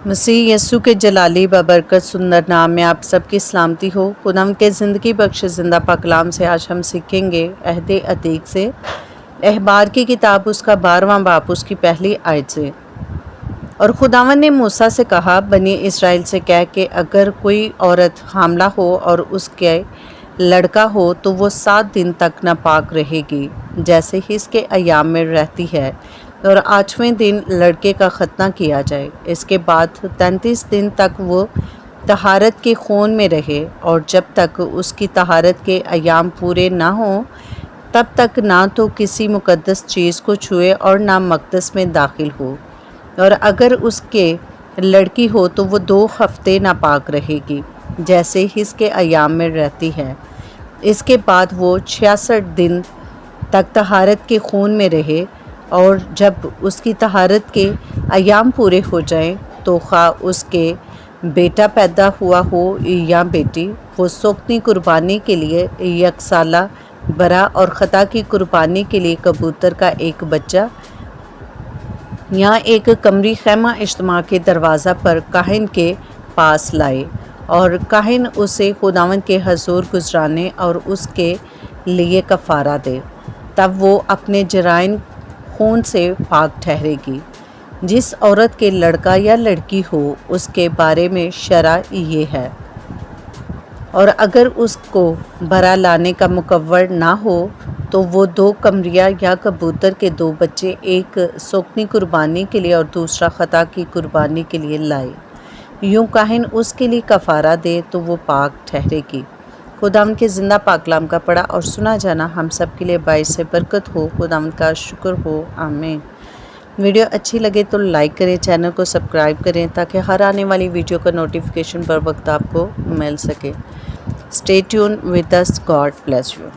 मसीह यस्सु के जलाली बबरकत सुंदर नाम में आप सबकी सलामती हो। खुदावंद के ज़िंदगी बख्श जिंदा पाक कलाम से आज हम सीखेंगे अहद अतीक से अहबार की किताब उसका 12वां बाब उसकी पहली आयत से। और खुदावंद ने मूसा से कहा, बनी इसराइल से कह के अगर कोई औरत हामला हो और उसके लड़का हो तो वो 7 दिन तक नापाक रहेगी, जैसे ही इसके अयाम में रहती है, और 8वें दिन लड़के का खतना किया जाए। इसके बाद 33 दिन तक वो तहारत के खून में रहे, और जब तक उसकी तहारत के अयाम पूरे ना हों तब तक ना तो किसी मुक़द्दस चीज़ को छुए और ना मक़दस में दाखिल हो। और अगर उसके लड़की हो तो वो 2 हफ्ते नापाक रहेगी, जैसे ही इसके अयाम में रहती है। इसके बाद वो 66 दिन तक तहारत के खून में रहे, और जब उसकी तहारत के अयाम पूरे हो जाएं तो खा उसके बेटा पैदा हुआ हो या बेटी, वो सोक्ती कुर्बानी के लिए यकसाला बरा और ख़ता की कुर्बानी के लिए कबूतर का एक बच्चा या एक कमरी खैमा इज्तिमा के दरवाज़ा पर काहिन के पास लाए, और काहिन उसे खुदावंद के हजूर गुजराने और उसके लिए कफ़ारा दे। तब वो अपने जराइन खून से पाक ठहरेगी। जिस औरत के लड़का या लड़की हो उसके बारे में शरा ये है, और अगर उसको बरा लाने का मुकव्वर ना हो तो वो 2 कमरिया या कबूतर के 2 बच्चे, एक सोक्ती कुर्बानी के लिए और दूसरा ख़ता की कुर्बानी के लिए लाए। यूँ काहिन उसके लिए कफ़ारा दे तो वो पाक ठहरेगी। खुदावंद के ज़िंदा पाक कलाम का पढ़ा और सुना जाना हम सब के लिए बाइस से बरकत हो। खुदावंद का शुक्र हो, आमीन। वीडियो अच्छी लगे तो लाइक करें, चैनल को सब्सक्राइब करें ताकि हर आने वाली वीडियो का नोटिफिकेशन बर वक्त आपको मिल सके। Stay tune with us. God bless you.